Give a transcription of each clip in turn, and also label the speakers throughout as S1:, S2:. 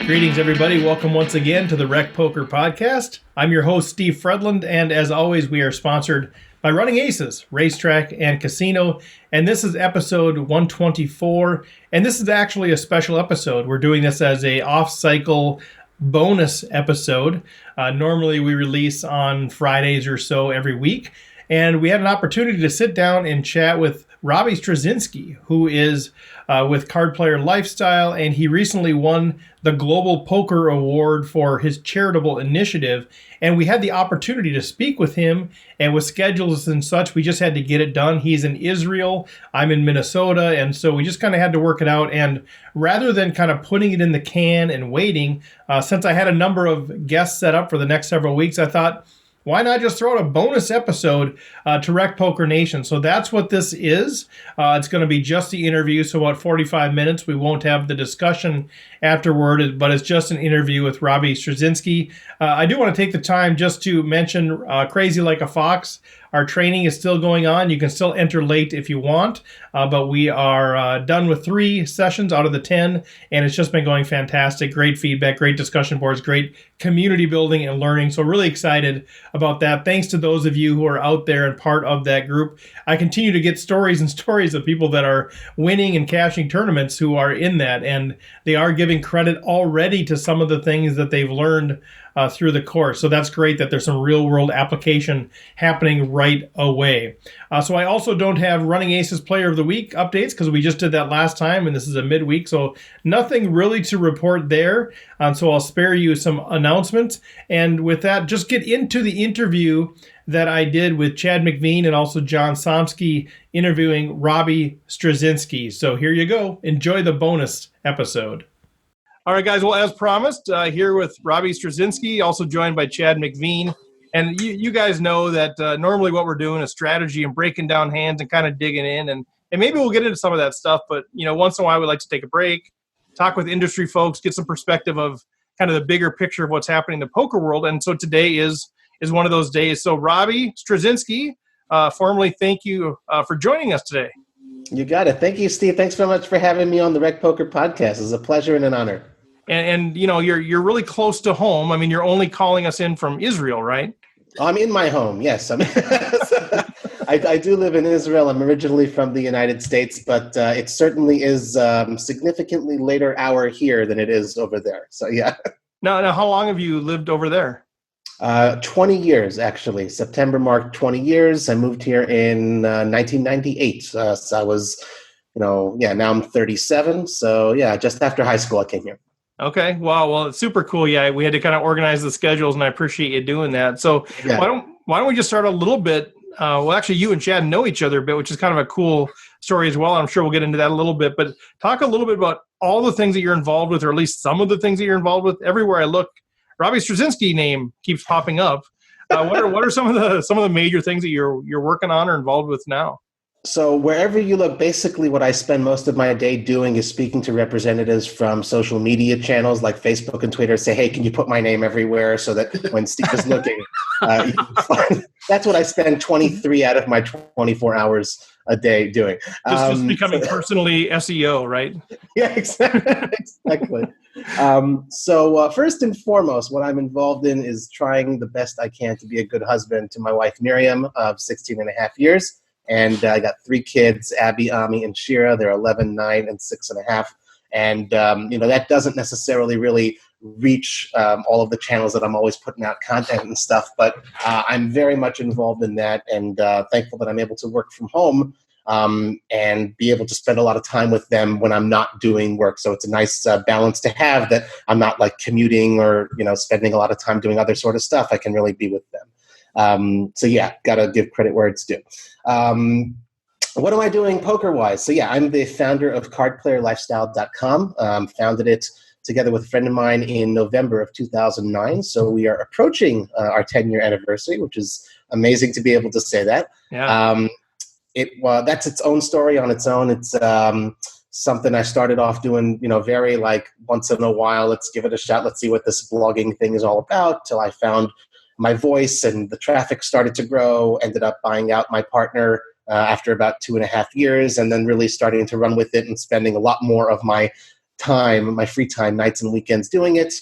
S1: Greetings, everybody. Welcome once again to the Rec Poker Podcast. I'm your host, Steve Fredland, and as always, we are sponsored by Running Aces, Racetrack and Casino, and this is episode 124, and this is actually a special episode. We're doing this as a off-cycle bonus episode. Normally, we release on Fridays or so every week, and we had an opportunity to sit down and chat with Robbie Strazynski, who is with Card Player Lifestyle, and he recently won the Global Poker Award for his charitable initiative. And we had the opportunity to speak with him, and with schedules and such, we just had to get it done. He's in Israel, I'm in Minnesota, and so we just kind of had to work it out. And rather than kind of putting it in the can and waiting, since I had a number of guests set up for the next several weeks, I thought, why not just throw out a bonus episode to Rec Poker Nation? So that's what this is. It's going to be just the interview, so about 45 minutes. We won't have the discussion afterward, but it's just an interview with Robbie Strazynski. I do want to take the time just to mention Crazy Like a Fox. Our training is still going on. You can still enter late if you want, but we are done with 3 sessions out of the 10, and it's just been going fantastic. Great feedback, great discussion boards, great community building and learning. So really excited about that. Thanks to those of you who are out there and part of that group. I continue to get stories and stories of people that are winning and cashing tournaments who are in that, and they are giving credit already to some of the things that they've learned through the course. So that's great that there's some real world application happening right away. So I also don't have Running Aces Player of the Week updates because we just did that last time, and this is a midweek, so nothing really to report there. So I'll spare you some announcements. And with that, just get into the interview that I did with Chad McVean and also John Somsky interviewing Robbie Strazynski. So here you go. Enjoy the bonus episode. All right, guys. Well, as promised, here with Robbie Strazynski, also joined by Chad McVean. And you guys know that normally what we're doing is strategy and breaking down hands and kind of digging in. And maybe we'll get into some of that stuff. But, once in a while, we like to take a break, talk with industry folks, get some perspective of kind of the bigger picture of what's happening in the poker world. And so today is one of those days. So Robbie Strazynski, formally thank you for joining us today.
S2: You got it. Thank you, Steve. Thanks very much for having me on the Rec Poker Podcast. It's a pleasure and an honor.
S1: And you're really close to home. I mean, you're only calling us in from Israel, right?
S2: I'm in my home, yes. I do live in Israel. I'm originally from the United States, but it certainly is significantly later hour here than it is over there. So, yeah.
S1: Now, how long have you lived over there?
S2: 20 years, actually. September marked 20 years. I moved here in 1998. So I was, now I'm 37. So, yeah, just after high school, I came here.
S1: Okay. Wow. Well, it's super cool. Yeah, we had to kind of organize the schedules, and I appreciate you doing that. So yeah. Why don't we just start a little bit? Well, actually, you and Chad know each other a bit, which is kind of a cool story as well. I'm sure we'll get into that a little bit. But talk a little bit about all the things that you're involved with, or at least some of the things that you're involved with. Everywhere I look, Robbie Strazynski name keeps popping up. What are some of the major things that you're working on or involved with now?
S2: So wherever you look, basically what I spend most of my day doing is speaking to representatives from social media channels like Facebook and Twitter. Say, hey, can you put my name everywhere so that when Steve is looking, you can find. That's what I spend 23 out of my 24 hours a day doing.
S1: Just becoming personally SEO, right?
S2: Yeah, exactly. So first and foremost, what I'm involved in is trying the best I can to be a good husband to my wife, Miriam, of 16 and a half years. And I got 3 kids, Abby, Ami, and Shira. They're 11, 9, and 6.5. And, that doesn't necessarily really reach all of the channels that I'm always putting out content and stuff. But I'm very much involved in that, and thankful that I'm able to work from home and be able to spend a lot of time with them when I'm not doing work. So it's a nice balance to have, that I'm not like commuting or, spending a lot of time doing other sort of stuff. I can really be with them. So yeah, got to give credit where it's due. What am I doing poker-wise? So yeah, I'm the founder of cardplayerlifestyle.com. Founded it together with a friend of mine in November of 2009. So we are approaching our 10-year anniversary, which is amazing to be able to say that.
S1: Yeah.
S2: That's its own story on its own. It's something I started off doing, very like once in a while, let's give it a shot. Let's see what this blogging thing is all about, till I found my voice and the traffic started to grow. Ended up buying out my partner after about 2.5 years, and then really starting to run with it and spending a lot more of my time, my free time, nights and weekends doing it.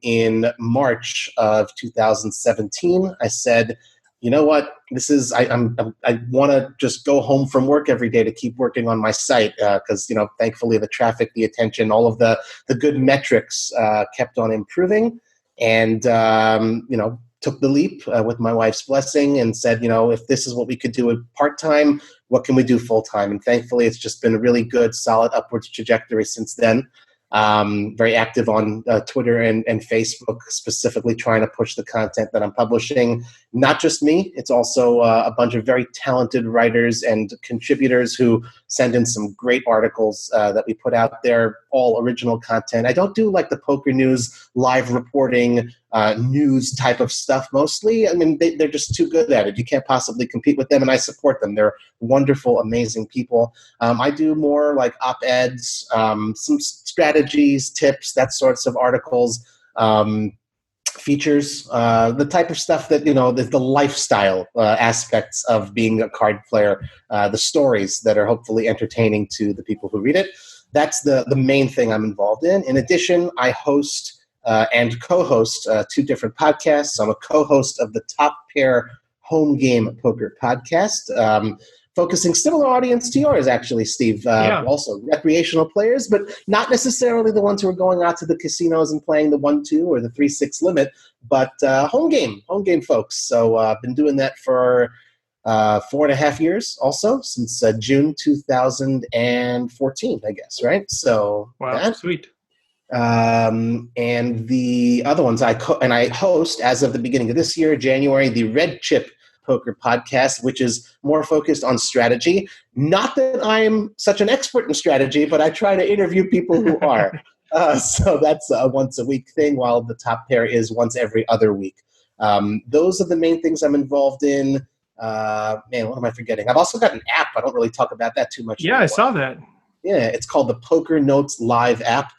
S2: In March of 2017, I said, you know what? This is I want to just go home from work every day to keep working on my site because thankfully the traffic, the attention, all of the good metrics kept on improving, and took the leap with my wife's blessing and said, if this is what we could do part time, what can we do full time? And thankfully, it's just been a really good, solid upwards trajectory since then. Very active on Twitter and Facebook, specifically trying to push the content that I'm publishing. Not just me, it's also a bunch of very talented writers and contributors who send in some great articles that we put out there, all original content. I don't do like the poker news, live reporting, news type of stuff mostly. I mean, they're just too good at it. You can't possibly compete with them, and I support them. They're wonderful, amazing people. I do more like op-eds, some strategies, tips, that sorts of articles, features, the type of stuff that, the lifestyle aspects of being a card player, the stories that are hopefully entertaining to the people who read it. That's the main thing I'm involved in. In addition, I host and co-host two different podcasts. I'm a co-host of the Top Pair Home Game Poker podcast, focusing similar audience to yours, actually, Steve. Also recreational players, but not necessarily the ones who are going out to the casinos and playing the 1-2 or the 3-6 limit, but home game folks. So I've been doing that for 4.5 years also, since June 2014, I guess, right? So
S1: wow, sweet.
S2: And the other ones I host as of the beginning of this year, January, the Red Chip Poker podcast, which is more focused on strategy. Not that I'm such an expert in strategy, but I try to interview people who are. So that's a once a week thing, while the Top Pair is once every other week. Those are the main things I'm involved in. What am I forgetting? I've also got an app. I don't really talk about that too much.
S1: Yeah, I saw that.
S2: Yeah, it's called the Poker Notes Live app.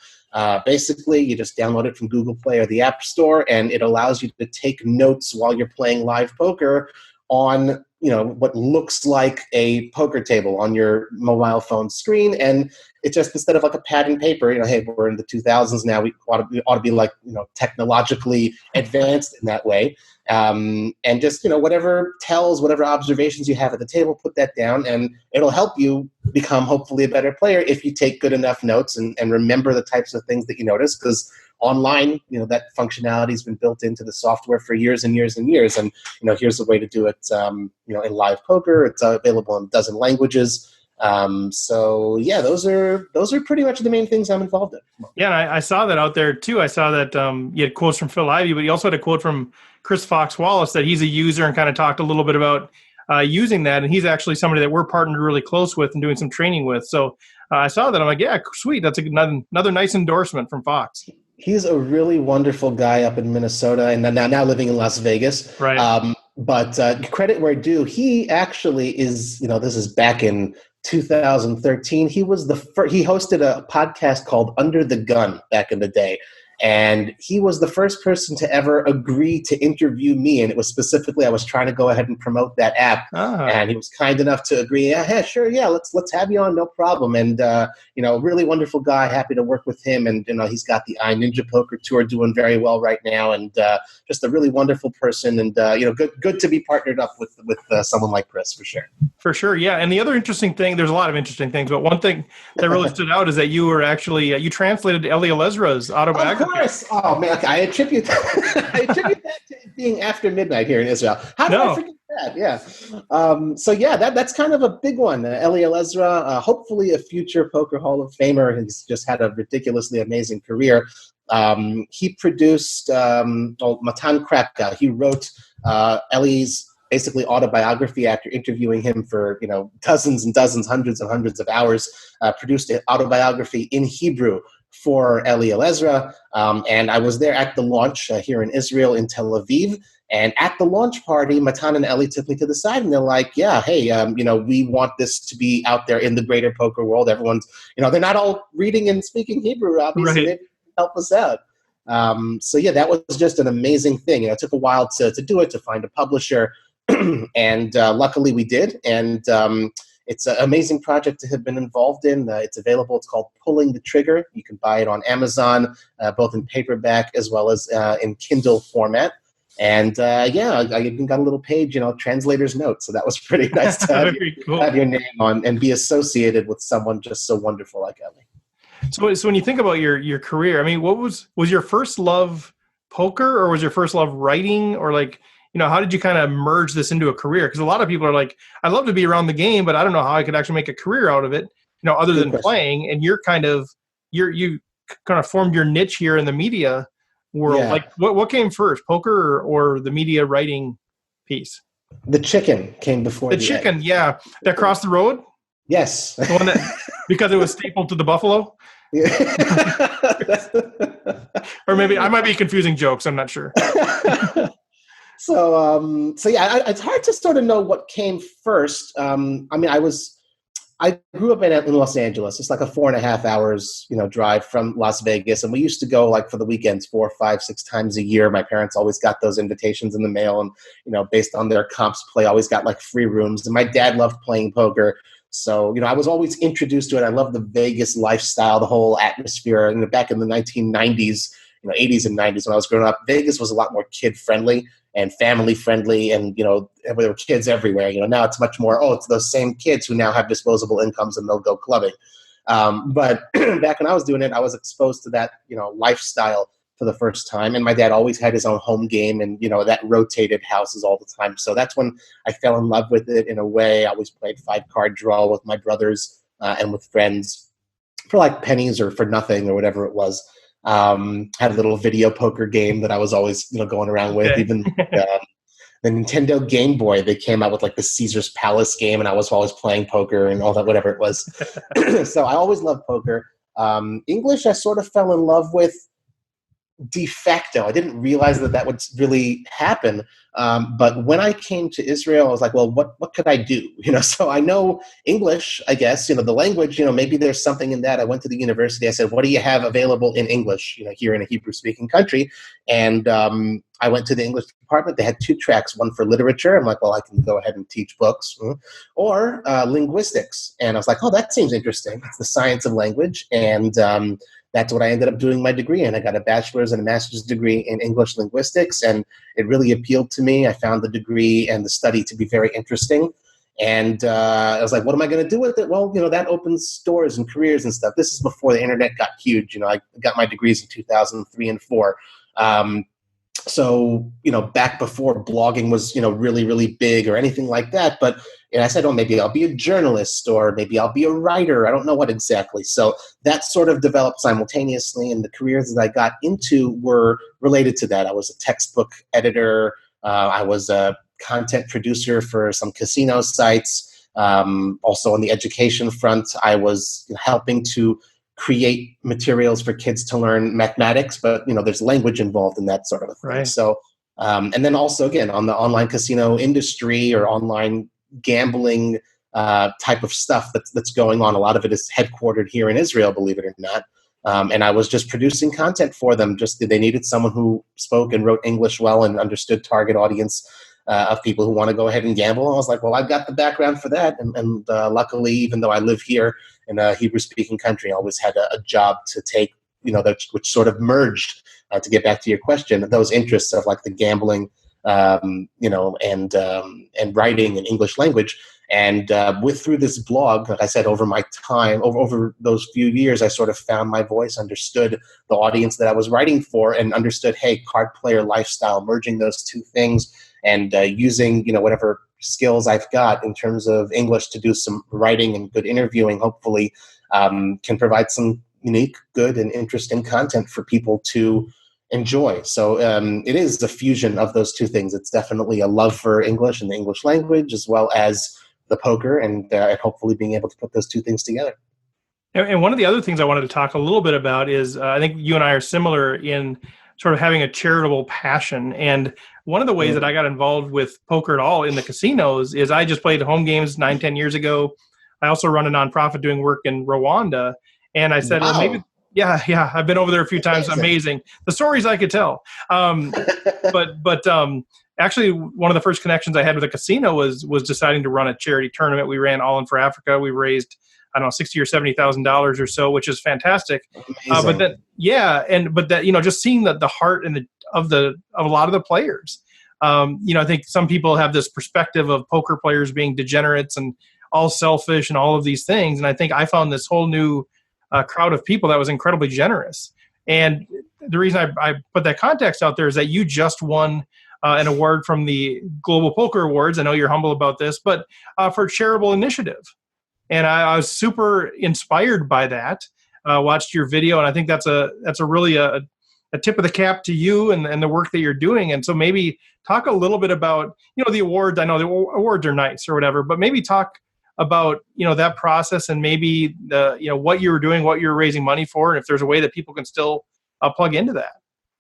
S2: Basically, you just download it from Google Play or the App Store, and it allows you to take notes while you're playing live poker on what looks like a poker table on your mobile phone screen. And it's just, instead of like a pad and paper, hey, we're in the 2000s now, we ought to be like technologically advanced in that way. And just whatever observations you have at the table, put that down, and it'll help you become hopefully a better player if you take good enough notes and remember the types of things that you notice. Because online, that functionality has been built into the software for years and years and years. And here's a way to do it. In live poker, it's available in a dozen languages. So yeah, those are pretty much the main things I'm involved in.
S1: Yeah, and I saw that out there too. I saw that you had quotes from Phil Ivey, but you also had a quote from Chris Fox Wallace that he's a user and kind of talked a little bit about using that. And he's actually somebody that we're partnered really close with and doing some training with. So I saw that. I'm like, yeah, sweet. That's another nice endorsement from Fox.
S2: He's a really wonderful guy up in Minnesota, and now living in Las Vegas.
S1: Right.
S2: But credit where due, he actually is. This is back in 2013. He was he hosted a podcast called Under the Gun back in the day. And he was the first person to ever agree to interview me. And it was specifically, I was trying to go ahead and promote that app. And he was kind enough to agree. Yeah, sure. Yeah, let's have you on. No problem. And, really wonderful guy. Happy to work with him. And, he's got the iNinja Poker Tour doing very well right now. And just a really wonderful person. And, good to be partnered up with someone like Chris, for sure.
S1: For sure. Yeah. And the other interesting thing, there's a lot of interesting things, but one thing that really stood out is that you were actually, you translated Eliel Ezra's autobiography.
S2: Of course. Oh man, I attribute that to it being after midnight here in Israel. How did I forget that? Yeah. That's kind of a big one. Eliel Ezra, hopefully a future Poker Hall of Famer. He's just had a ridiculously amazing career. He produced Matan Krapka. He wrote Eli's basically autobiography after interviewing him for dozens and dozens, hundreds and hundreds of hours. Produced an autobiography in Hebrew for Eliel Ezra, and I was there at the launch here in Israel, in Tel Aviv. And at the launch party, Matan and Eli took me to the side, and they're like, "Yeah, hey, we want this to be out there in the greater poker world. Everyone's, they're not all reading and speaking Hebrew, Robbie, so maybe help us out." That was just an amazing thing. It took a while to do it, to find a publisher, and luckily we did. And it's an amazing project to have been involved in. It's available. It's called Pulling the Trigger. You can buy it on Amazon, both in paperback as well as in Kindle format. And I even got a little page, translator's note. So that was pretty nice to have, have your name on and be associated with someone just so wonderful like Ellie.
S1: So when you think about your career, I mean, what was your first love poker, or was your first love writing, or how did you kind of merge this into a career? Because a lot of people are like, I'd love to be around the game, but I don't know how I could actually make a career out of it, other than playing. And you kind of formed your niche here in the media world.
S2: Yeah.
S1: Like what came first, poker or the media writing piece?
S2: The chicken came before the
S1: chicken.
S2: egg.
S1: Yeah. That crossed the road.
S2: Yes.
S1: The one that, because it was stapled to the buffalo.
S2: Yeah.
S1: Or maybe I might be confusing jokes. I'm not sure.
S2: So it's hard to sort of know what came first. I grew up in Los Angeles. It's like a 4.5 hours, drive from Las Vegas. And we used to go for the weekends 4, 5, 6 times a year. My parents always got those invitations in the mail. And, based on their comps play, always got free rooms. And my dad loved playing poker. So, I was always introduced to it. I loved the Vegas lifestyle, the whole atmosphere. And back in the 1990s, 80s and 90s when I was growing up, Vegas was a lot more kid-friendly and family-friendly, and, there were kids everywhere. Now it's much more, it's those same kids who now have disposable incomes and they'll go clubbing. But back when I was doing it, I was exposed to that, lifestyle for the first time. And my dad always had his own home game, and, that rotated houses all the time. So that's when I fell in love with it in a way. I always played 5-card draw with my brothers and with friends for pennies or for nothing or whatever it was. Had a little video poker game that I was always, going around with. Okay. Even the Nintendo Game Boy, they came out with the Caesar's Palace game, and I was always playing poker and all that, whatever it was. So I always loved poker. English, I sort of fell in love with de facto. I didn't realize that would really happen. But when I came to Israel, I was like, well, what could I do? So I know English, I guess, the language, maybe there's something in that. I went to the university. I said, what do you have available in English, here in a Hebrew speaking country? And I went to the English department. They had 2 tracks, one for literature. I'm like, well, I can go ahead and teach books, or linguistics. And I was like, oh, that seems interesting. It's the science of language. And that's what I ended up doing my degree in. I got a bachelor's and a master's degree in English linguistics, and it really appealed to me. I found the degree and the study to be very interesting. And I was like, what am I going to do with it? Well, that opens doors and careers and stuff. This is before the internet got huge. I got my degrees in 2003 and 4. So, back before blogging was, really, really big or anything like that. But I said, maybe I'll be a journalist, or maybe I'll be a writer. I don't know what exactly. So that sort of developed simultaneously. And the careers that I got into were related to that. I was a textbook editor. I was a content producer for some casino sites. Also on the education front, I was helping to create materials for kids to learn mathematics, but there's language involved in that sort of a thing. Right. So, and then also again on the online casino industry or online gambling type of stuff that's going on. A lot of it is headquartered here in Israel, believe it or not. And I was just producing content for them. They needed someone who spoke and wrote English well and understood target audience of people who want to go ahead and gamble. And I was like, well, I've got the background for that. And luckily, even though I live here in a Hebrew-speaking country, I always had a job to take, which sort of merged, to get back to your question, those interests of the gambling, and writing and English language. And through this blog, like I said, over my time, over those few years, I sort of found my voice, understood the audience that I was writing for, and understood, hey, card player lifestyle, merging those two things, and using, whatever skills I've got in terms of English to do some writing and good interviewing, hopefully can provide some unique, good, and interesting content for people to enjoy. So it is the fusion of those two things. It's definitely a love for English and the English language, as well as the poker, and hopefully being able to put those two things together.
S1: And one of the other things I wanted to talk a little bit about is I think you and I are similar in sort of having a charitable passion. And one of the ways that I got involved with poker at all in the casinos is I just played home games 9-10 years ago. I also run a nonprofit doing work in Rwanda. And I said, well, maybe, yeah, I've been over there a few times. Amazing. The stories I could tell. But actually, one of the first connections I had with a casino was deciding to run a charity tournament. We ran All In for Africa. We raised, I don't know, $60,000 or $70,000 or so, which is fantastic. But then, but that, just seeing the heart and of a lot of the players. I think some people have this perspective of poker players being degenerates and all selfish and all of these things. And I think I found this whole new crowd of people that was incredibly generous. And the reason I put that context out there is that you just won an award from the Global Poker Awards. I know you're humble about this, but for charitable initiative. And I was super inspired by that. Watched your video, and I think that's a really a tip of the cap to you and the work that you're doing. And so maybe talk a little bit about, the awards. I know the awards are nice or whatever, but maybe talk about, that process and maybe what you were doing, what you're raising money for, and if there's a way that people can still plug into that.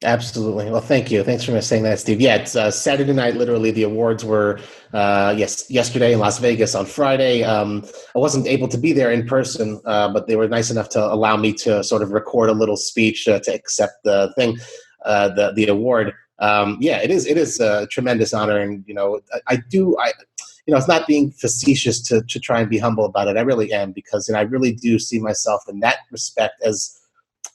S2: Absolutely. Well, thank you. Thanks for saying that, Steve. Yeah, it's Saturday night. Literally, the awards were yesterday in Las Vegas. On Friday, I wasn't able to be there in person, but they were nice enough to allow me to sort of record a little speech to accept the thing, the award. It is a tremendous honor, and it's not being facetious to try and be humble about it. I really am, because I really do see myself in that respect as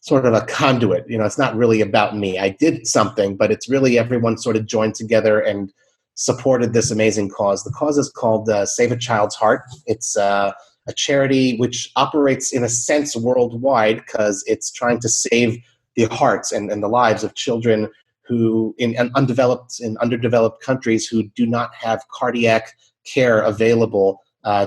S2: sort of a conduit. It's not really about me. I did something, but it's really everyone sort of joined together and supported this amazing cause. The cause is called Save a Child's Heart. It's a charity which operates in a sense worldwide, because it's trying to save the hearts and the lives of children who in underdeveloped countries who do not have cardiac care available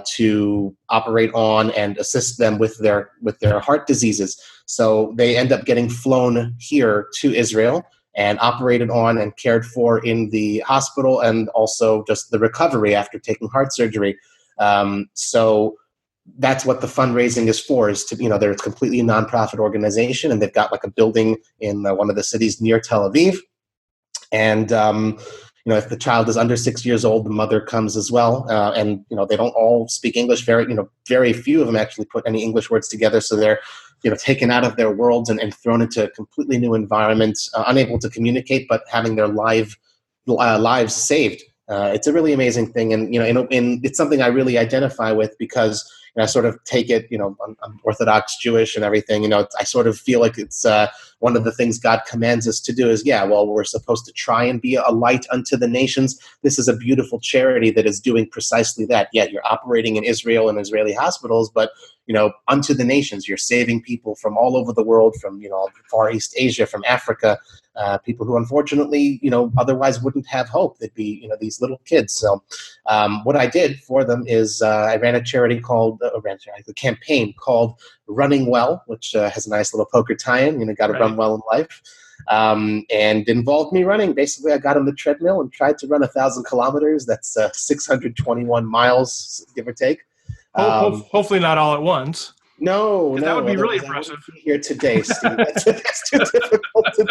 S2: to operate on and assist them with their heart diseases. So they end up getting flown here to Israel and operated on and cared for in the hospital, and also just the recovery after taking heart surgery. So that's what the fundraising is for, is to, they're a completely nonprofit organization, and they've got like a building in one of the cities near Tel Aviv. And if the child is under 6 years old, the mother comes as well. And they don't all speak English. Very few of them actually put any English words together. So they're, taken out of their worlds and thrown into completely new environments, unable to communicate, but having their lives saved. It's a really amazing thing. And, it's something I really identify with, because I sort of take it, I'm Orthodox Jewish and everything, I sort of feel like it's one of the things God commands us to do is, we're supposed to try and be a light unto the nations. This is a beautiful charity that is doing precisely that. Yeah, you're operating in Israel and Israeli hospitals, but, unto the nations, you're saving people from all over the world, from, Far East Asia, from Africa, people who unfortunately, otherwise wouldn't have hope. They'd be, these little kids. So what I did for them is I ran a charity called, a campaign called Running Well, which has a nice little poker tie-in, got to run well in life. And involved me running. Basically, I got on the treadmill and tried to run 1,000 kilometers. That's 621 miles, give or take.
S1: Hopefully not all at once.
S2: No,
S1: that would be really impressive.
S2: Here today, Steve. That's too difficult to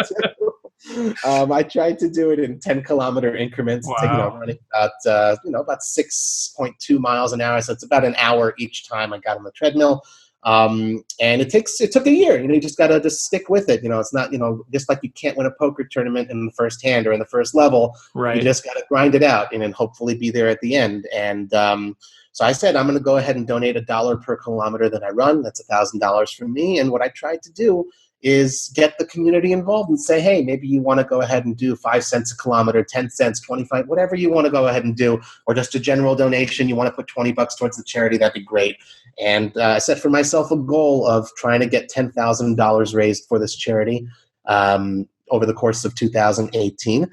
S2: do. I tried to do it in 10-kilometer increments, running about 6.2 miles an hour. So it's about an hour each time I got on the treadmill. And it took a year. You just got to stick with it. It's not, just like you can't win a poker tournament in the first hand or in the first level. Right. You just got to grind it out and then hopefully be there at the end. And so I said, I'm going to go ahead and donate $1 per kilometer that I run. That's $1,000 from me. And what I tried to do is get the community involved and say, hey, maybe you want to go ahead and do 5 cents a kilometer, 10 cents, 25, whatever you want to go ahead and do, or just a general donation. You want to put $20 towards the charity, that'd be great. And I set for myself a goal of trying to get $10,000 raised for this charity over the course of 2018.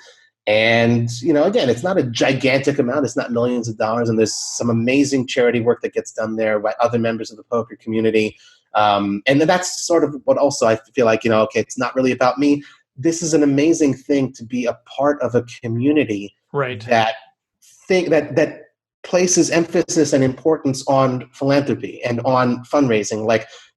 S2: And, again, it's not a gigantic amount. It's not millions of dollars. And there's some amazing charity work that gets done there by other members of the poker community. And then that's sort of what also I feel like, it's not really about me. This is an amazing thing to be a part of a community that places emphasis and importance on philanthropy and on fundraising,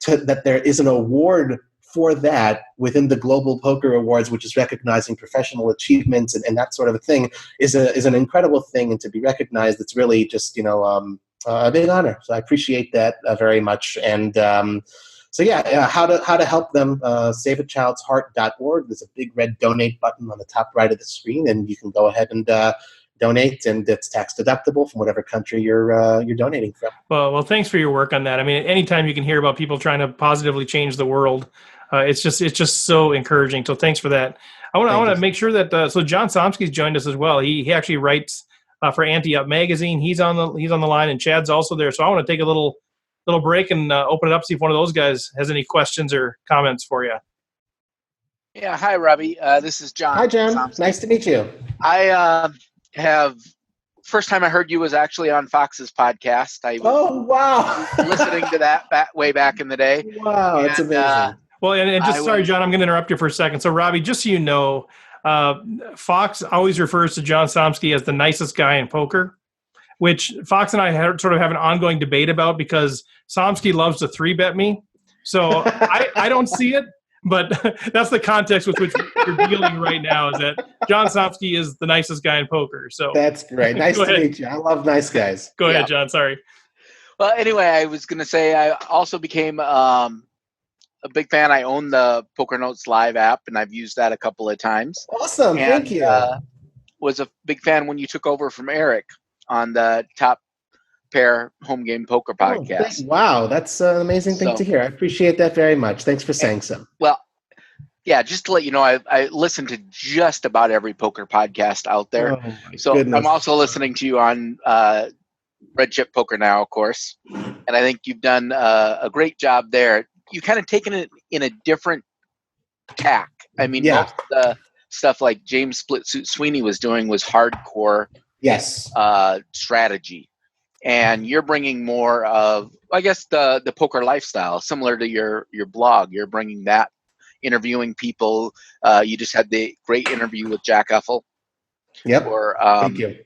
S2: that there is an award for that within the Global Poker Awards, which is recognizing professional achievements and that sort of a thing, is an incredible thing. And to be recognized, it's really just, a big honor. So I appreciate that very much. And how to help them, saveachildsheart.org. There's a big red donate button on the top right of the screen, and you can go ahead and donate, and it's tax deductible from whatever country you're donating from.
S1: Well, thanks for your work on that. I mean, anytime you can hear about people trying to positively change the world, it's just so encouraging. So thanks for that. I want to make sure that so John Somsky's joined us as well. He actually writes for Anti-Up magazine. He's on the line, and Chad's also there. So I want to take a little break and open it up, see if one of those guys has any questions or comments for you.
S3: Yeah, hi, Robbie. This is John.
S2: Hi, John.
S3: Somsky.
S2: Nice to meet you.
S3: I first time I heard you was actually on Fox's podcast. I was
S2: wow.
S3: listening to that way back in the day.
S2: Wow, that's amazing.
S1: Well, and just sorry, John, I'm going to interrupt you for a second. So, Robbie, just so you know, Fox always refers to John Somsky as the nicest guy in poker, which Fox and I sort of have an ongoing debate about because Somsky loves to 3-bet me. So I don't see it, but that's the context with which you're dealing right now, is that John Somsky is the nicest guy in poker. So
S2: that's great. Nice to meet you. I love nice guys.
S1: Go ahead, John. Sorry.
S3: Well, anyway, I was going to say I also became a big fan. I own the Poker Notes Live app, and I've used that a couple of times.
S2: Awesome. Thank you.
S3: Was a big fan when you took over from Eric on the Top Pair Home Game Poker podcast.
S2: Wow, that's an amazing thing to hear. I appreciate that very much. Thanks for saying so.
S3: Well, yeah, just to let you know, I listen to just about every poker podcast out there. So goodness. I'm also listening to you on Red Chip Poker now, of course. And I think you've done a great job there. You've kind of taken it in a different tack. I mean, most of the stuff like James Split Suit Sweeney was doing was hardcore strategy. And you're bringing more of, I guess, the poker lifestyle, similar to your blog. You're bringing that, interviewing people. You just had the great interview with Jack Uffel.
S2: Yep.
S3: For
S2: Thank you.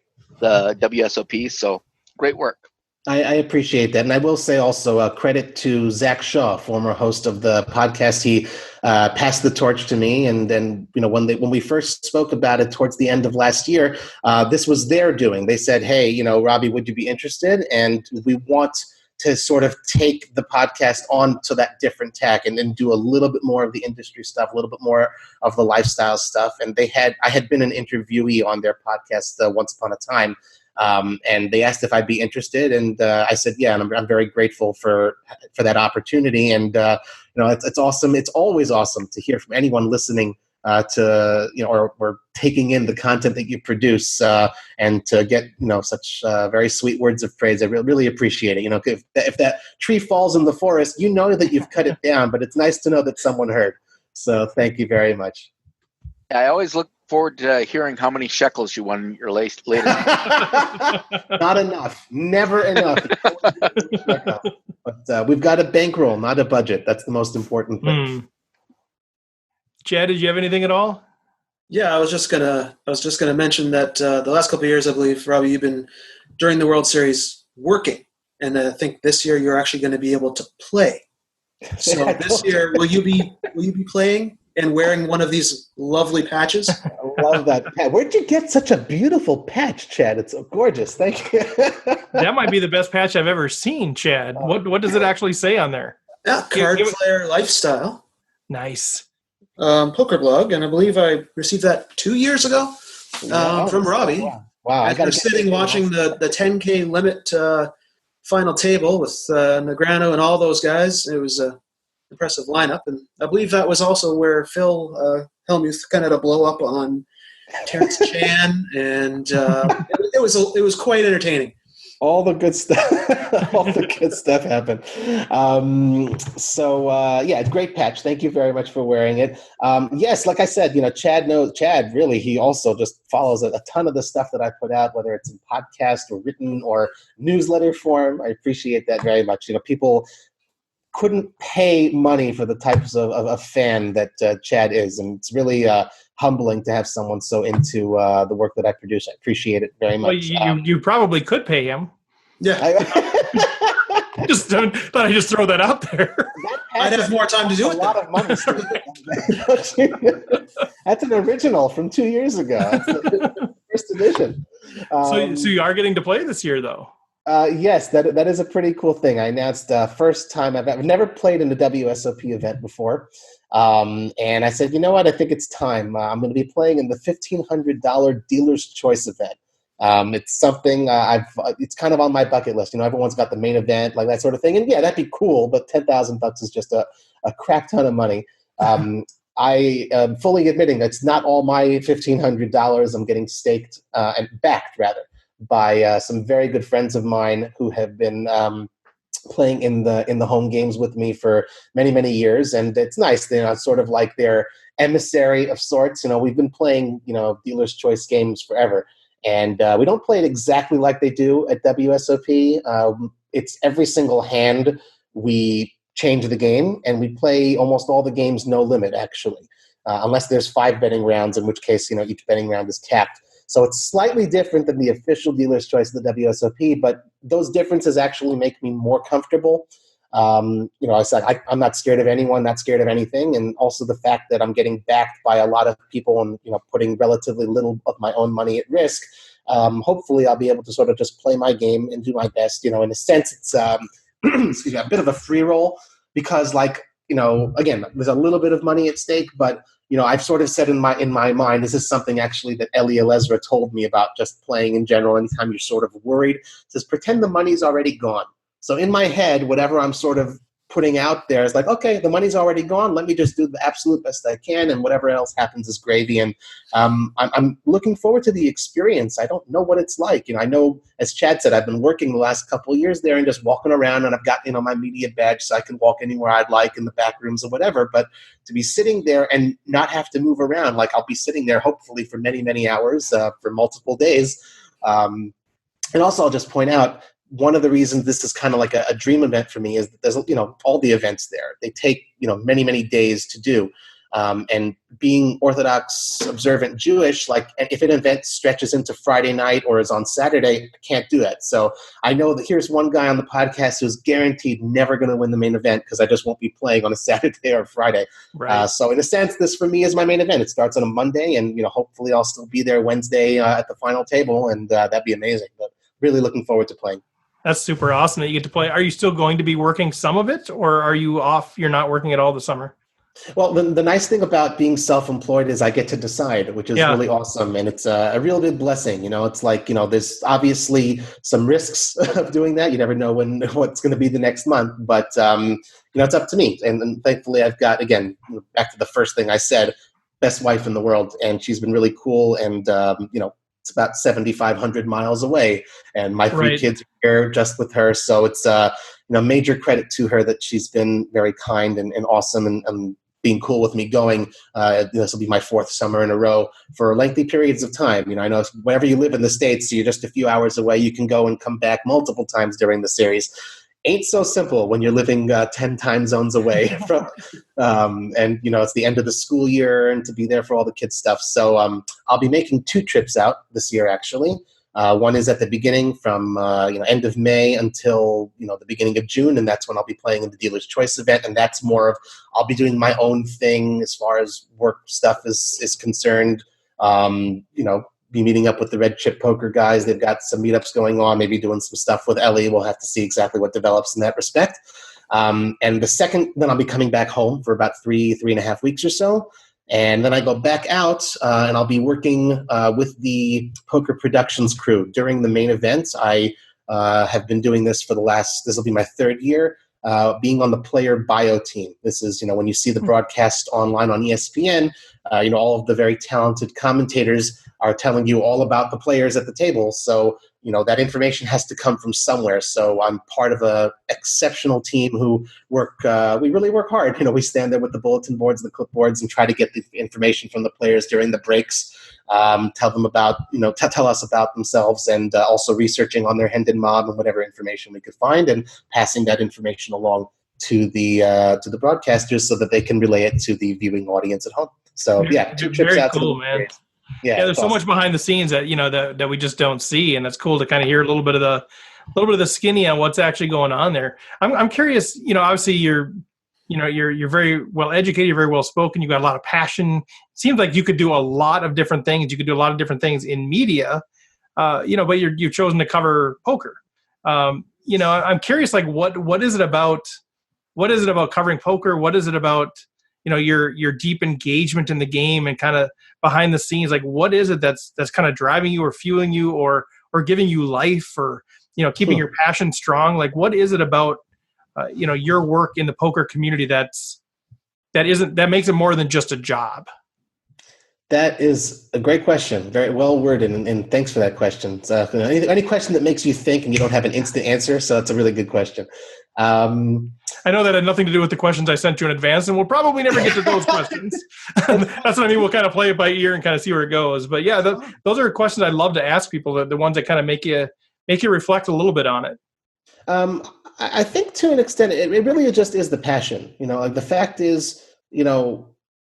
S3: The WSOP. So great work. I
S2: appreciate that. And I will say also credit to Zach Shaw, former host of the podcast. He passed the torch to me. And then, when we first spoke about it towards the end of last year, this was their doing. They said, hey, Robbie, would you be interested? And we want to sort of take the podcast on to that different tack and then do a little bit more of the industry stuff, a little bit more of the lifestyle stuff. And I had been an interviewee on their podcast once upon a time. And they asked if I'd be interested, and I said, yeah, and I'm very grateful for that opportunity. And it's awesome. It's always awesome to hear from anyone listening or taking in the content that you produce, and to get such very sweet words of praise. I really appreciate it. If that tree falls in the forest, that you've cut it down, but it's nice to know that someone heard. So thank you very much.
S3: I always look forward to hearing how many shekels you won in your latest.
S2: Not enough. Never enough. But we've got a bankroll, not a budget. That's the most important thing.
S1: Chad, did you have anything at all?
S4: Yeah, I was just gonna mention that the last couple of years, I believe, Robbie, you've been during the World Series working, and I think this year you're actually going to be able to play. So this year, will you be playing and wearing one of these lovely patches?
S2: I love that patch. Where'd you get such a beautiful patch, Chad? It's so gorgeous. Thank you.
S1: That might be the best patch I've ever seen, Chad. What does it actually say on there?
S4: Yeah, Card Player Lifestyle.
S1: Nice.
S4: Poker blog, and I believe I received that 2 years ago from Robbie.
S2: Wow.
S4: After sitting watching the 10K limit final table with Negrano and all those guys, it was a impressive lineup, and I believe that was also where Phil Hellmuth kind of had a blow up on Terrence Chan, and it was quite entertaining.
S2: All the good stuff. All the good stuff happened. It's great patch. Thank you very much for wearing it. Yes, like I said, Chad really, he also just follows a ton of the stuff that I put out, whether it's in podcast or written or newsletter form. I appreciate that very much. People couldn't pay money for the types of fan that Chad is, and it's really humbling to have someone so into the work that I produce. I appreciate it very much.
S1: Well, you probably could pay him.
S4: Yeah.
S1: Thought I'd just throw that out there.
S4: I'd have more time to do it.
S2: A lot of money. That's an original from 2 years ago. That's the first edition.
S1: So you are getting to play this year, though.
S2: Yes, that is a pretty cool thing. I announced first time I've never played in a WSOP event before, and I said, you know what? I think it's time. I'm going to be playing in the $1,500 Dealer's Choice event. It's something it's kind of on my bucket list. Everyone's got the main event, like that sort of thing, and yeah, that'd be cool. But $10,000 is just a crap ton of money. I am fully admitting it's not all my $1,500. I'm getting staked and backed rather by some very good friends of mine who have been playing in the home games with me for many, many years. And it's nice, sort of like their emissary of sorts. We've been playing, Dealer's Choice games forever. And we don't play it exactly like they do at WSOP. It's every single hand we change the game, and we play almost all the games no limit, actually, unless there's 5 betting rounds, in which case, each betting round is capped. So it's slightly different than the official Dealer's Choice of the WSOP, but those differences actually make me more comfortable. I said I'm not scared of anyone, not scared of anything, and also the fact that I'm getting backed by a lot of people and putting relatively little of my own money at risk. Hopefully, I'll be able to sort of just play my game and do my best. In a sense, it's excuse me, a bit of a free roll because, again, there's a little bit of money at stake, but I've sort of said in my mind, this is something actually that Eli Elezra told me about just playing in general. Anytime you're sort of worried, it says pretend the money's already gone. So in my head, whatever I'm sort of putting out there is like, okay, the money's already gone. Let me just do the absolute best I can, and whatever else happens is gravy. And I'm looking forward to the experience. I don't know what it's like. I know, as Chad said, I've been working the last couple of years there and just walking around, and I've got my media badge, so I can walk anywhere I'd like in the back rooms or whatever. But to be sitting there and not have to move around, like I'll be sitting there hopefully for many, many hours for multiple days. And also, I'll just point out, one of the reasons this is kind of like a dream event for me is that there's, all the events there. They take, many, many days to do. And being Orthodox, observant Jewish, like if an event stretches into Friday night or is on Saturday, I can't do that. So I know that here's one guy on the podcast who's guaranteed never going to win the main event because I just won't be playing on a Saturday or Friday.
S1: Right.
S2: So in a sense, this for me is my main event. It starts on a Monday, and hopefully I'll still be there Wednesday at the final table, and that'd be amazing. But really looking forward to playing.
S1: That's super awesome that you get to play. Are you still going to be working some of it, or are you off? You're not working at all this summer?
S2: Well, the nice thing about being self-employed is I get to decide, which is really awesome. And it's a real big blessing. It's like, there's obviously some risks of doing that. You never know what's going to be the next month, but, it's up to me. And thankfully I've got, again, back to the first thing I said, best wife in the world. And she's been really cool. And, it's about 7,500 miles away, and my 3 kids are here just with her. So it's major credit to her that she's been very kind and awesome and being cool with me going. This will be my 4th summer in a row for lengthy periods of time. I know whenever you live in the States, you're just a few hours away. You can go and come back multiple times during the series. Ain't so simple when you're living 10 time zones away from, and it's the end of the school year and to be there for all the kids' stuff. So I'll be making 2 trips out this year, actually. One is at the beginning from end of May until the beginning of June, and that's when I'll be playing in the Dealer's Choice event. And that's more of I'll be doing my own thing as far as work stuff is concerned. Be meeting up with the Red Chip Poker guys. They've got some meetups going on, maybe doing some stuff with Ellie. We'll have to see exactly what develops in that respect. And the second, then I'll be coming back home for about 3.5 weeks or so. And then I go back out and I'll be working with the Poker Productions crew during the main events. I have been doing this for this will be my 3rd year, being on the player bio team. This is, when you see the broadcast online on ESPN, all of the very talented commentators are telling you all about the players at the table. So, that information has to come from somewhere. So I'm part of a exceptional team who we really work hard. We stand there with the bulletin boards, the clipboards, and try to get the information from the players during the breaks. Tell them about, tell us about themselves, and also researching on their Hendon mob and whatever information we could find, and passing that information along to the broadcasters so that they can relay it to the viewing audience at home. So 2 trips out to the
S1: man.
S2: Yeah,
S1: there's so much behind the scenes that that we just don't see, and it's cool to kind of hear a little bit of the skinny on what's actually going on there. I'm curious. Obviously you're very well educated, you're very well spoken, you got a lot of passion. It seems like you could do a lot of different things. You could do a lot of different things in media, but you've chosen to cover poker. I'm curious, like what is it about covering poker? What is it about, your deep engagement in the game and kind of behind the scenes? Like, what is it that's kind of driving you or fueling you or giving you life or, keeping your passion strong? Like, what is it about, your work in the poker community that makes it more than just a job?
S2: That is a great question. Very well worded, and thanks for that question. Any question that makes you think and you don't have an instant answer, so it's a really good question.
S1: I know that had nothing to do with the questions I sent you in advance, and we'll probably never get to those questions. That's what I mean. We'll kind of play it by ear and kind of see where it goes. But yeah, those are questions I love to ask people, the ones that kind of make you reflect a little bit on it.
S2: I think to an extent, it really just is the passion. Like the fact is,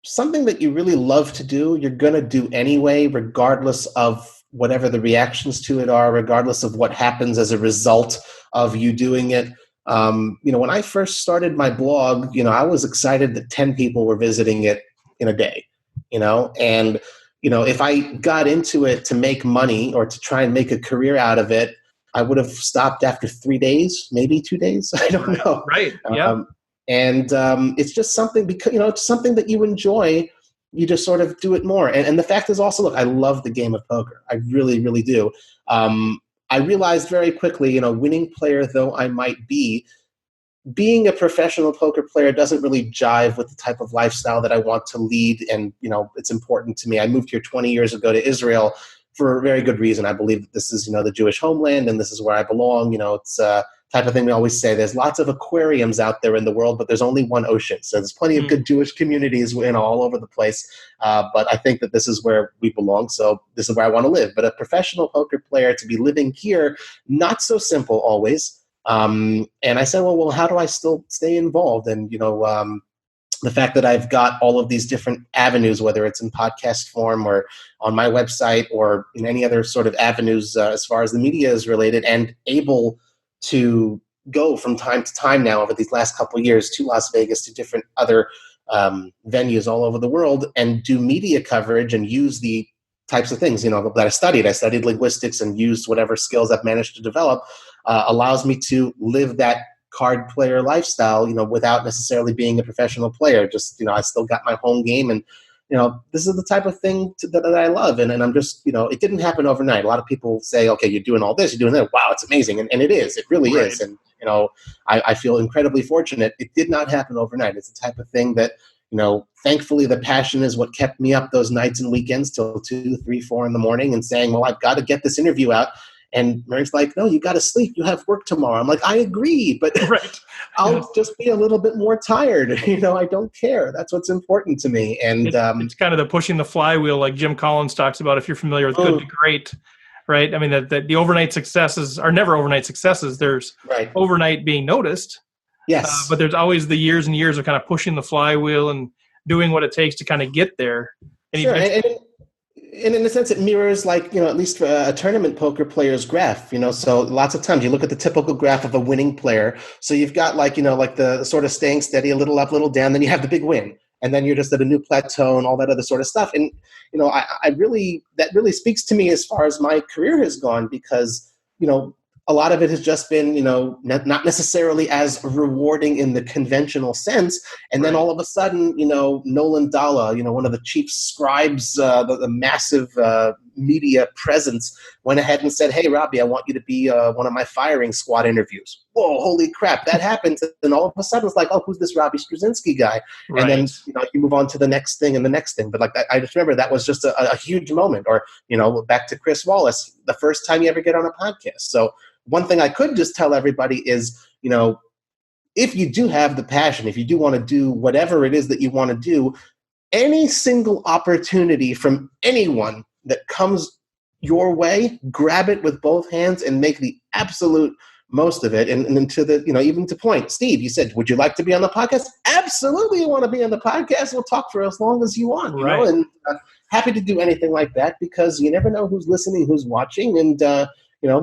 S2: something that you really love to do, you're going to do anyway, regardless of whatever the reactions to it are, regardless of what happens as a result of you doing it. When I first started my blog, I was excited that 10 people were visiting it in a day, and, if I got into it to make money or to try and make a career out of it, I would have stopped after 3 days, maybe 2 days. I don't know.
S1: Right. Yeah.
S2: And it's just something, because it's something that you enjoy. You just sort of do it more. And the fact is also, look, I love the game of poker. I really, really do. I realized very quickly, winning player though I might be, being a professional poker player doesn't really jive with the type of lifestyle that I want to lead. And, it's important to me. I moved here 20 years ago to Israel for a very good reason. I believe that this is, the Jewish homeland and this is where I belong. It's type of thing we always say. There's lots of aquariums out there in the world, but there's only one ocean. So there's plenty of good Jewish communities all over the place. But I think that this is where we belong. So this is where I want to live. But a professional poker player to be living here, not so simple always. And I said, well, how do I still stay involved? And, the fact that I've got all of these different avenues, whether it's in podcast form or on my website or in any other sort of avenues as far as the media is related, and able to go from time to time now over these last couple of years to Las Vegas, to different other venues all over the world, and do media coverage and use the types of things, that I studied. I studied linguistics and used whatever skills I've managed to develop, allows me to live that card player lifestyle, without necessarily being a professional player. Just, I still got my home game, and, this is the type of thing that I love. And I'm just, it didn't happen overnight. A lot of people say, okay, you're doing all this, you're doing that. Wow, it's amazing. And it is, it really is. And, I feel incredibly fortunate. It did not happen overnight. It's the type of thing that, thankfully the passion is what kept me up those nights and weekends till 2, 3, 4 in the morning and saying, well, I've got to get this interview out. And Mary's like, no, you got to sleep. You have work tomorrow. I'm like, I agree, but I'll just be a little bit more tired. I don't care. That's what's important to me. And
S1: it's kind of the pushing the flywheel, like Jim Collins talks about, if you're familiar with Good to Great, right? I mean, that the overnight successes are never overnight successes. There's overnight being noticed.
S2: Yes.
S1: But there's always the years and years of kind of pushing the flywheel and doing what it takes to kind of get there. And
S2: sure. And in a sense, it mirrors, like, at least for a tournament poker player's graph, so lots of times you look at the typical graph of a winning player. So you've got like the sort of staying steady, a little up, a little down, then you have the big win. And then you're just at a new plateau and all that other sort of stuff. And, that really speaks to me as far as my career has gone, because, a lot of it has just been, not necessarily as rewarding in the conventional sense. And then all of a sudden, Nolan Dalla, one of the chief scribes, the massive media presence, went ahead and said, hey, Robbie, I want you to be one of my firing squad interviews. Whoa, holy crap, that happens. And all of a sudden it's like, oh, who's this Robbie Strazynski guy? Right. And then, you move on to the next thing and the next thing. But like, I just remember that was just a huge moment. Or, back to Chris Wallace, the first time you ever get on a podcast. So one thing I could just tell everybody is, if you do have the passion, if you do want to do whatever it is that you want to do, any single opportunity from anyone that comes your way, grab it with both hands and make the absolute most of it. And then to the, even to point, Steve, you said, would you like to be on the podcast? Absolutely, you want to be on the podcast. We'll talk for as long as you want, and happy to do anything like that, because you never know who's listening, who's watching, and,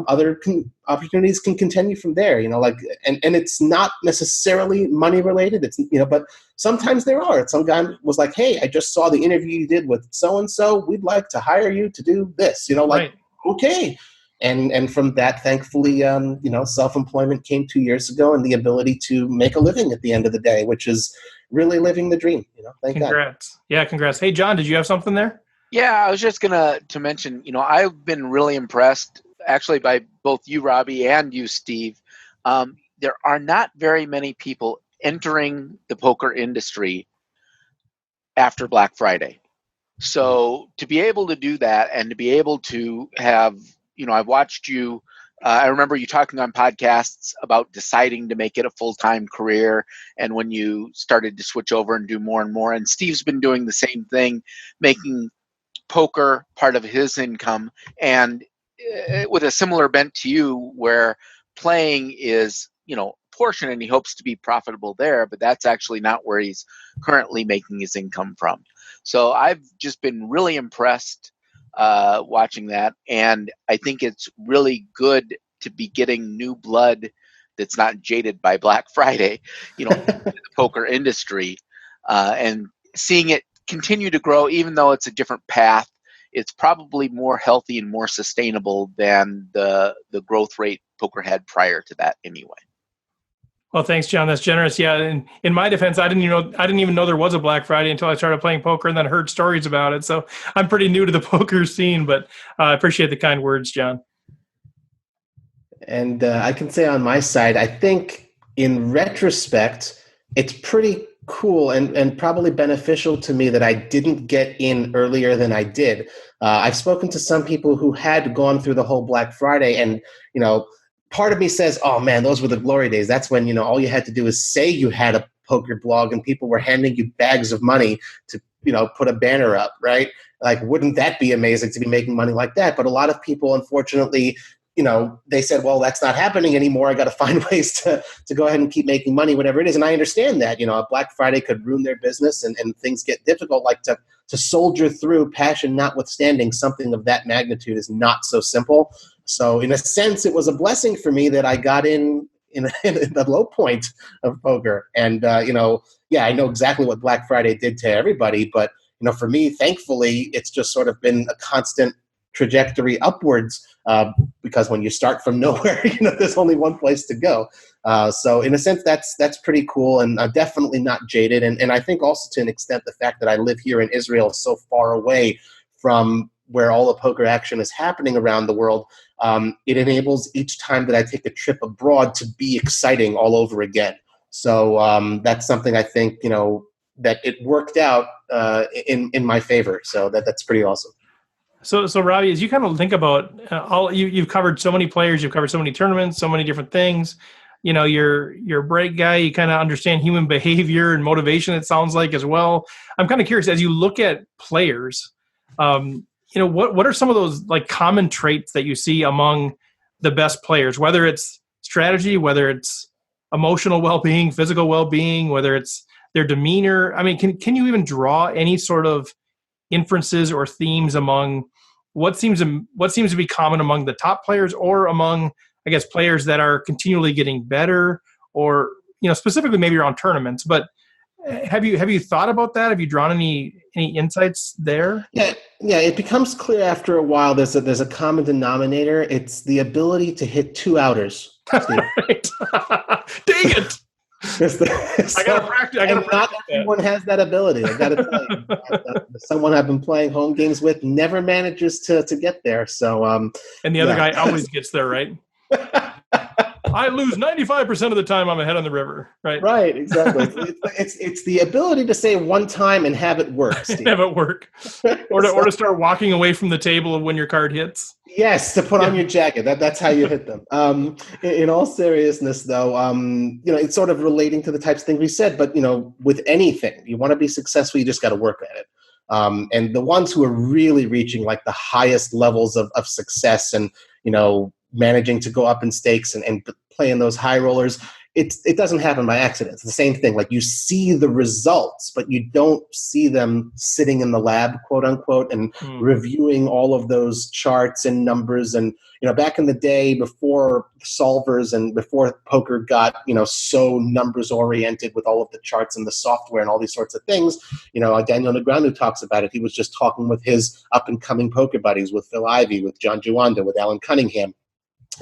S2: other opportunities can continue from there, and it's not necessarily money related. It's, but sometimes there are. Some guy was like, hey, I just saw the interview you did with so-and-so. We'd like to hire you to do this, okay. And from that, thankfully, self-employment came 2 years ago, and the ability to make a living at the end of the day, which is really living the dream. Thank God.
S1: Congrats. Yeah, congrats. Hey, John, did you have something there?
S3: Yeah, I was just gonna to mention. I've been really impressed, actually, by both you, Robbie, and you, Steve. There are not very many people entering the poker industry after Black Friday. So to be able to do that and to be able to have, I've watched you. I remember you talking on podcasts about deciding to make it a full-time career, and when you started to switch over and do more and more. And Steve's been doing the same thing, making poker part of his income, and with a similar bent to you, where playing is, portion, and he hopes to be profitable there, but that's actually not where he's currently making his income from. So I've just been really impressed watching that, and I think it's really good to be getting new blood that's not jaded by Black Friday, into the poker industry, and seeing it continue to grow, even though it's a different path. It's probably more healthy and more sustainable than the growth rate poker had prior to that, anyway.
S1: Well, thanks, John. That's generous. Yeah, and in my defense, I didn't even know there was a Black Friday until I started playing poker and then heard stories about it. So I'm pretty new to the poker scene, but I appreciate the kind words, John.
S2: And I can say on my side, I think in retrospect, it's pretty cool and probably beneficial to me that I didn't get in earlier than I did. I've spoken to some people who had gone through the whole Black Friday, and part of me says, oh man, those were the glory days. That's when, all you had to do is say you had a poker blog and people were handing you bags of money to, put a banner up, right? Like, wouldn't that be amazing to be making money like that? But a lot of people, unfortunately, they said, well, that's not happening anymore. I got to find ways to go ahead and keep making money, whatever it is. And I understand that, a Black Friday could ruin their business and things get difficult. Like to soldier through, passion notwithstanding, something of that magnitude is not so simple. So in a sense, it was a blessing for me that I got in the low point of poker. And, I know exactly what Black Friday did to everybody. But, for me, thankfully, it's just sort of been a constant trajectory upwards, because when you start from nowhere, there's only one place to go. So in a sense, that's pretty cool, and definitely not jaded. And I think also to an extent, the fact that I live here in Israel, so far away from where all the poker action is happening around the world, it enables each time that I take a trip abroad to be exciting all over again. So that's something I think, that it worked out in my favor. So that's pretty awesome.
S1: So Robbie, as you kind of think about you've covered so many players, you've covered so many tournaments, so many different things. You're a bright guy. You kind of understand human behavior and motivation, it sounds like, as well. I'm kind of curious, as you look at players, what are some of those like common traits that you see among the best players, whether it's strategy, whether it's emotional well-being, physical well-being, whether it's their demeanor? I mean, can you even draw any sort of inferences or themes among what seems to be common among the top players, or among, I guess, players that are continually getting better, or specifically maybe around tournaments? But have you thought about that? Have you drawn any insights there?
S2: Yeah. It becomes clear after a while. There's a common denominator. It's the ability to hit two outers.
S1: Dang it! I gotta practice.
S2: Not everyone has that ability. I gotta tell you, someone I've been playing home games with never manages to get there. So,
S1: and the other guy always gets there, right? I lose 95% of the time I'm ahead on the river, right?
S2: Right, exactly. It's the ability to say one time and have it work, Steve.
S1: Have it work. Or to start walking away from the table when your card hits.
S2: Yes, to put on your jacket. That's how you hit them. In all seriousness, though, it's sort of relating to the types of things we said, but, with anything, you want to be successful, you just got to work at it. And the ones who are really reaching like the highest levels of success and, managing to go up in stakes and play in those high rollers, it doesn't happen by accident. It's the same thing. Like, you see the results, but you don't see them sitting in the lab, quote unquote, and reviewing all of those charts and numbers. And, back in the day before solvers and before poker got, so numbers oriented with all of the charts and the software and all these sorts of things, Daniel Negreanu talks about it. He was just talking with his up and coming poker buddies, with Phil Ivey, with John Juanda, with Alan Cunningham,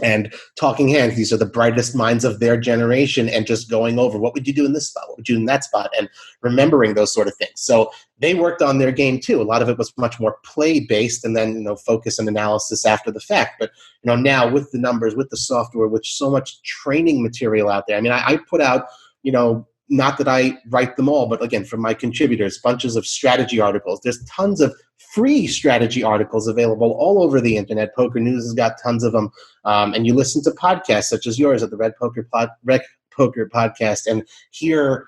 S2: and talking hands. These are the brightest minds of their generation, and just going over, what would you do in this spot? What would you do in that spot? And remembering those sort of things. So they worked on their game too. A lot of it was much more play-based, and then, focus and analysis after the fact. But, now with the numbers, with the software, with so much training material out there, I mean, I put out, not that I write them all, but again, from my contributors, bunches of strategy articles. There's tons of free strategy articles available all over the internet. Poker News has got tons of them. And you listen to podcasts such as yours at the Red Poker Podcast, and hear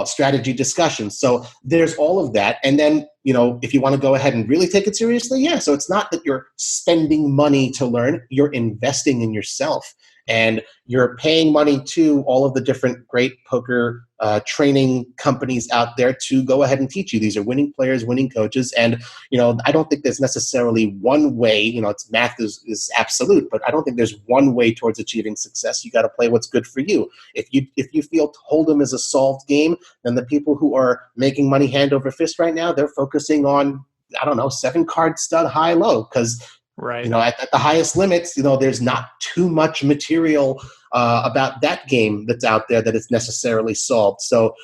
S2: strategy discussions. So there's all of that. And then, if you want to go ahead and really take it seriously, yeah. So it's not that you're spending money to learn, you're investing in yourself. And you're paying money to all of the different great poker training companies out there to go ahead and teach you. These are winning players, winning coaches. And, I don't think there's necessarily one way, it's math is absolute, but I don't think there's one way towards achieving success. You got to play what's good for you. If you feel Hold'em is a solved game, then the people who are making money hand over fist right now, they're focusing on, 7-card stud high low, because
S1: right.
S2: At the highest limits, there's not too much material about that game that's out there that is necessarily solved. So,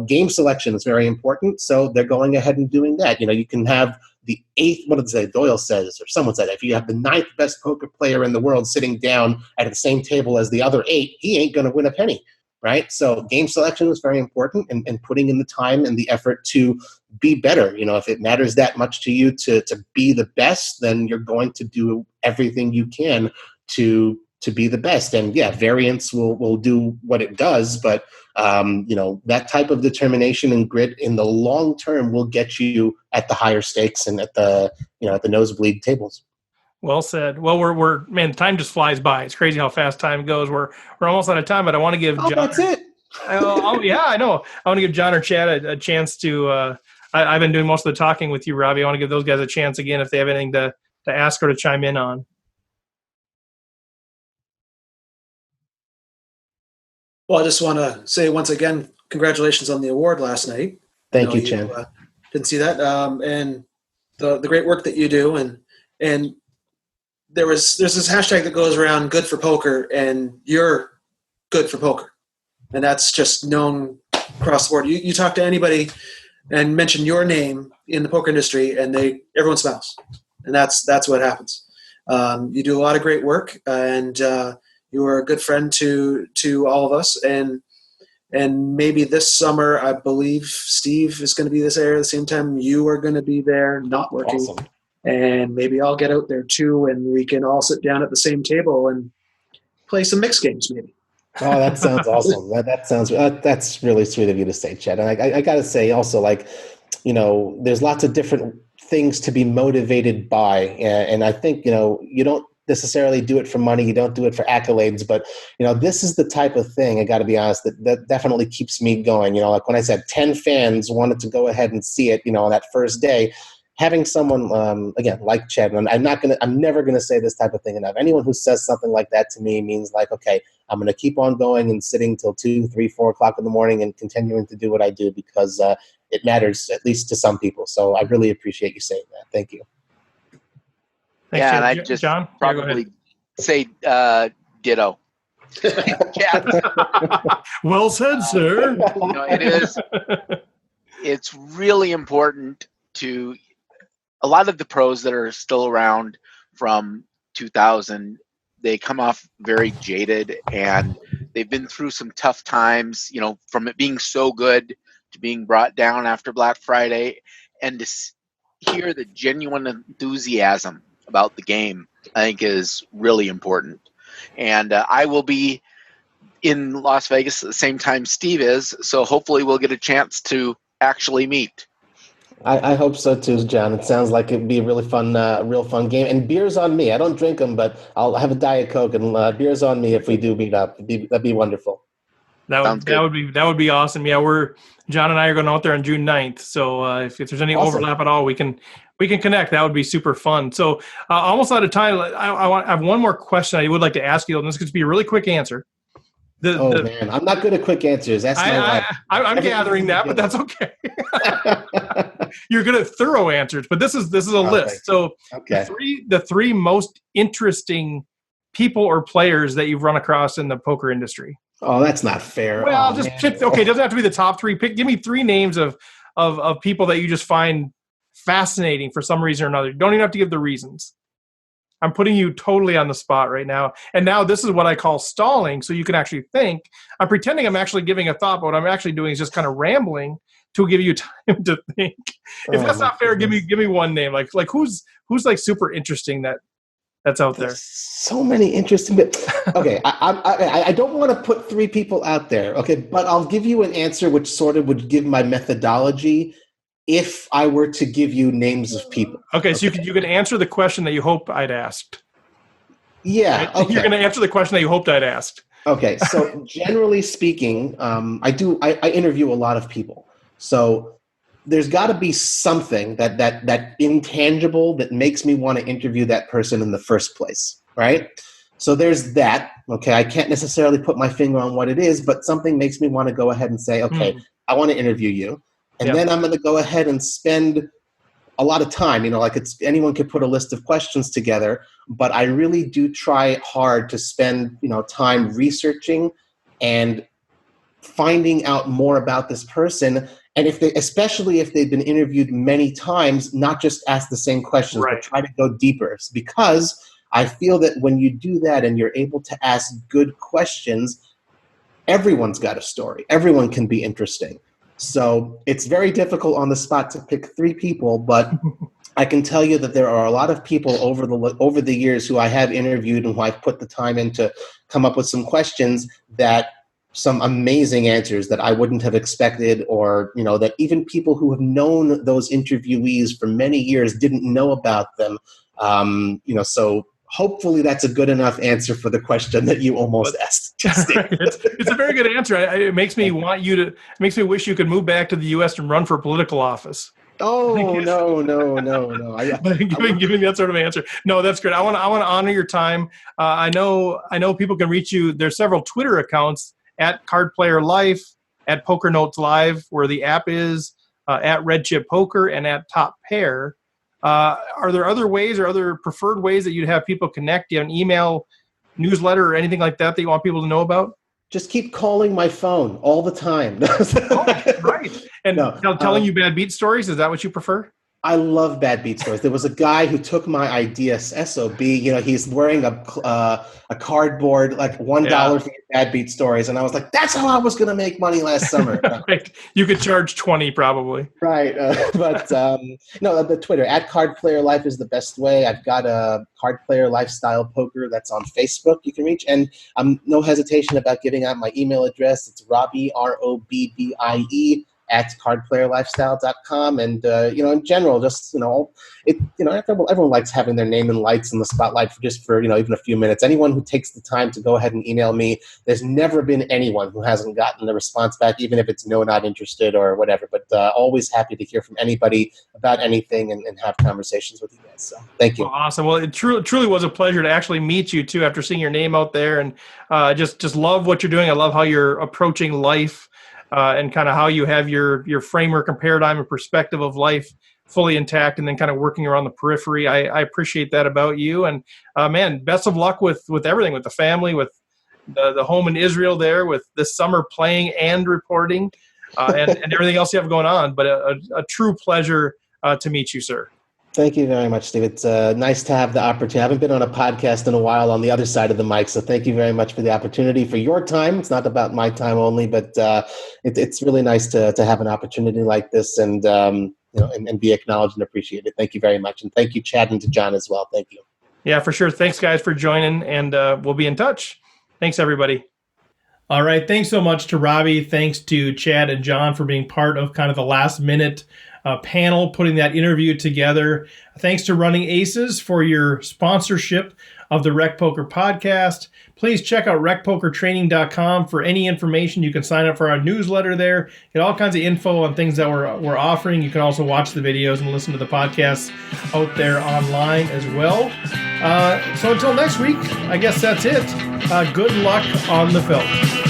S2: game selection is very important. So they're going ahead and doing that. You can have the 8th, what did they say? Doyle says, or someone said, if you have the 9th best poker player in the world sitting down at the same table as the other 8, he ain't going to win a penny. Right? So game selection is very important, and putting in the time and the effort to be better. If it matters that much to you to be the best, then you're going to do everything you can to be the best. And yeah, variance will do what it does, but that type of determination and grit in the long term will get you at the higher stakes and at the nosebleed tables.
S1: Well said. Well, we're man, time just flies by. It's crazy how fast time goes. We're almost out of time, but I want to give John.
S2: That's it.
S1: Yeah, I know. I want to give John or Chad a chance to. I've been doing most of the talking with you, Robbie. I want to give those guys a chance again if they have anything to ask or to chime in on.
S4: Well, I just want to say once again, congratulations on the award last night.
S2: Thank you, Chan.
S4: Didn't see that, and the great work that you do, and there's this hashtag that goes around, good for poker, and you're good for poker. And that's just known across the board. You talk to anybody and mention your name in the poker industry, and everyone smiles. And that's what happens. You do a lot of great work, and you are a good friend to all of us. And maybe this summer, I believe Steve is going to be this area at the same time you are going to be there, not working.
S2: Awesome.
S4: And maybe I'll get out there too, and we can all sit down at the same table and play some mixed games, maybe.
S2: Oh, that sounds awesome. That's really sweet of you to say, Chad. And I got to say also, there's lots of different things to be motivated by. And I think, you don't necessarily do it for money. You don't do it for accolades, but this is the type of thing, I got to be honest, that definitely keeps me going. Like when I said 10 fans wanted to go ahead and see it, on that first day, having someone, again, like Chad, and I'm never going to say this type of thing enough. Anyone who says something like that to me means okay, I'm going to keep on going and sitting till 2, 3, 4 o'clock in the morning and continuing to do what I do because it matters, at least to some people. So I really appreciate you saying that. Thank you.
S1: Thanks,
S3: and I just
S1: John?
S3: probably say ditto.
S1: Well said, sir.
S3: It's really important to a lot of the pros that are still around from 2000. They come off very jaded, and they've been through some tough times, from it being so good to being brought down after Black Friday, and to hear the genuine enthusiasm about the game, I think is really important. And I will be in Las Vegas at the same time Steve is, so hopefully we'll get a chance to actually meet.
S2: I hope so too, John. It sounds like it'd be a really fun, real fun game. And beer's on me. I don't drink them, but I'll have a Diet Coke, and beer's on me if we do meet up. That'd be wonderful.
S1: That would be awesome. Yeah, John and I are going out there on June 9th. So if there's any overlap at all, we can connect. That would be super fun. So almost out of time. I have one more question I would like to ask you, and this could be a really quick answer.
S2: Man, I'm not good at quick answers. That's my wife.
S1: I'm gathering that, but that's okay. You're good at thorough answers, but this is a list. So the three most interesting people or players that you've run across in the poker industry.
S2: Oh, that's not fair.
S1: Well, pick. Okay, it doesn't have to be the top three. Give me three names of people that you just find fascinating for some reason or another. You don't even have to give the reasons. I'm putting you totally on the spot right now. And now this is what I call stalling, so you can actually think. I'm pretending I'm actually giving a thought, but what I'm actually doing is just kind of rambling to give you time to think. If that's not fair, give me one name. Like who's like super interesting that's out there.
S2: So many interesting bits. Okay, I don't want to put three people out there. Okay, but I'll give you an answer which sort of would give my methodology if I were to give you names of people.
S1: Okay, so you can answer the question that you hope I'd asked.
S2: Yeah.
S1: Right? Okay. You're going to answer the question that you hoped I'd asked.
S2: Okay, so generally speaking, I interview a lot of people. So there's got to be something that intangible that makes me want to interview that person in the first place, right? So there's that. Okay, I can't necessarily put my finger on what it is, but something makes me want to go ahead and say, okay, I want to interview you. And then I'm going to go ahead and spend a lot of time, anyone could put a list of questions together, but I really do try hard to spend, time researching and finding out more about this person. And especially if they've been interviewed many times, not just ask the same questions, but try to go deeper. Because I feel that when you do that and you're able to ask good questions, everyone's got a story. Everyone can be interesting. So it's very difficult on the spot to pick three people, but I can tell you that there are a lot of people over the years who I have interviewed and who I've put the time in to come up with some questions that some amazing answers that I wouldn't have expected, or, that even people who have known those interviewees for many years didn't know about them. So hopefully that's a good enough answer for the question that you almost asked.
S1: It's a very good answer. It makes me wish you could move back to the U.S. and run for political office.
S2: Oh, no.
S1: Giving that sort of answer. No, that's great. I want to honor your time. I know people can reach you. There's several Twitter accounts at Card Player Life, at Poker Notes Live, where the app is, at Red Chip Poker, and at Top Pair. Are there other ways or other preferred ways that you'd have people connect? Do you have an email, newsletter, or anything like that you want people to know about?
S2: Just keep calling my phone all the time.
S1: Right. And telling you bad beat stories, is that what you prefer?
S2: I love bad beat stories. There was a guy who took my idea, SOB. He's wearing a cardboard, like $1 for your bad beat stories, and I was like, "That's how I was going to make money last summer."
S1: Right. You could charge $20 probably.
S2: Right, but no, the Twitter at Card Player Life is the best way. I've got a Card Player Lifestyle Poker that's on Facebook. You can reach, and no hesitation about giving out my email address. It's Robbie, ROBBIE. at cardplayerlifestyle.com. And, in general, just, everyone likes having their name in lights in the spotlight for even a few minutes. Anyone who takes the time to go ahead and email me, there's never been anyone who hasn't gotten the response back, even if it's no, not interested or whatever. But always happy to hear from anybody about anything and have conversations with you guys. So thank you.
S1: Well, awesome. Well, it truly was a pleasure to actually meet you too, after seeing your name out there, and just love what you're doing. I love how you're approaching life. And kind of how you have your framework and paradigm and perspective of life fully intact, and then kind of working around the periphery. I appreciate that about you. And man, best of luck with everything, with the family, with the home in Israel there, with this summer playing and reporting, and everything else you have going on. But a true pleasure to meet you, sir.
S2: Thank you very much, Steve. It's nice to have the opportunity. I haven't been on a podcast in a while on the other side of the mic, so thank you very much for the opportunity, for your time. It's not about my time only, but it's really nice to have an opportunity like this and be acknowledged and appreciated. Thank you very much, and thank you, Chad, and to John as well. Thank you.
S1: Yeah, for sure. Thanks, guys, for joining, and we'll be in touch. Thanks, everybody. All right. Thanks so much to Robbie. Thanks to Chad and John for being part of kind of the last minute panel, putting that interview together. Thanks to Running Aces for your sponsorship of the Rec Poker podcast. Please check out recpokertraining.com for any information. You can sign up for our newsletter there, get all kinds of info on things that we're offering. You can also watch the videos and listen to the podcasts out there online as well. So until next week, I guess that's it. Good luck on the felt.